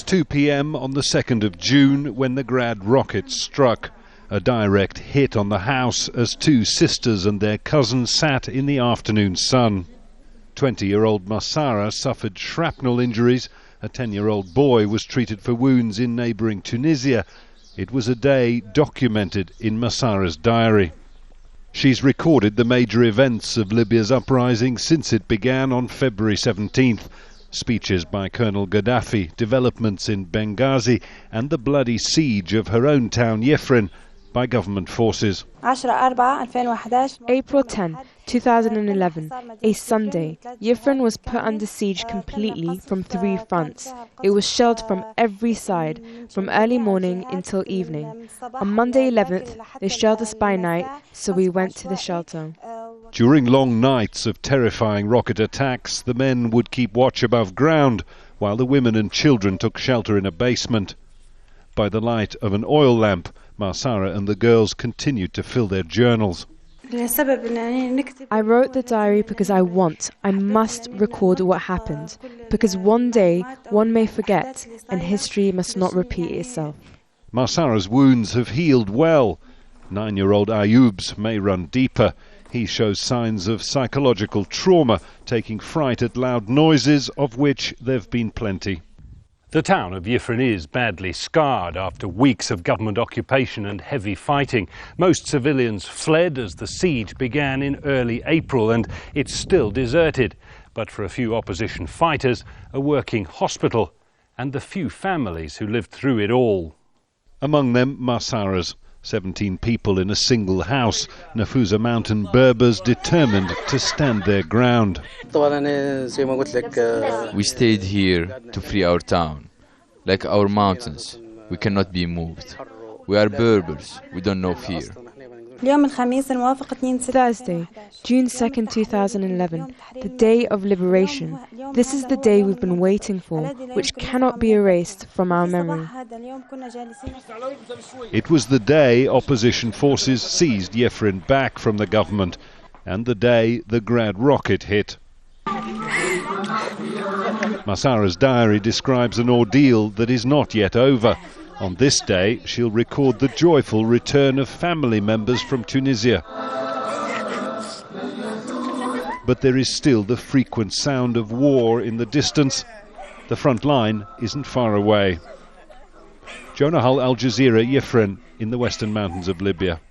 2 p.m. on the 2nd of June when the Grad rocket struck. A direct hit on the house as two sisters and their cousin sat in the afternoon sun. 20-year-old Massara suffered shrapnel injuries. A 10-year-old boy was treated for wounds in neighbouring Tunisia. It was a day documented in Massara's diary. She's recorded the major events of Libya's uprising since it began on February 17th. Speeches by Colonel Gaddafi, developments in Benghazi, and the bloody siege of her own town Yifrin by government forces. April 10, 2011, a Sunday, Yifrin was put under siege completely from 3 fronts. It was shelled from every side, from early morning until evening. On Monday 11th, they shelled us by night, so we went to the shelter. During long nights of terrifying rocket attacks, the men would keep watch above ground, while the women and children took shelter in a basement. By the light of an oil lamp, Massara and the girls continued to fill their journals. I wrote the diary because I must record what happened, because one day one may forget and history must not repeat itself. Massara's wounds have healed well. 9-year-old Ayoub's may run deeper. He shows signs of psychological trauma, taking fright at loud noises, of which there have been plenty. The town of Yifrin is badly scarred after weeks of government occupation and heavy fighting. Most civilians fled as the siege began in early April, and it's still deserted. But for a few opposition fighters, a working hospital, and the few families who lived through it all. Among them, Massara's. 17 people in a single house. Nafusa mountain Berbers determined to stand their ground. We stayed here to free our town. Like our mountains, we cannot be moved. We are Berbers, we don't know fear. Thursday, June 2nd, 2011, the day of liberation. This is the day we've been waiting for, which cannot be erased from our memory. It was the day opposition forces seized Yifrin back from the government, and the day the Grad rocket hit. Massara's diary describes an ordeal that is not yet over. On this day, she'll record the joyful return of family members from Tunisia. But there is still the frequent sound of war in the distance. The front line isn't far away. Jonah, Al Jazeera, Yifrin, in the western mountains of Libya.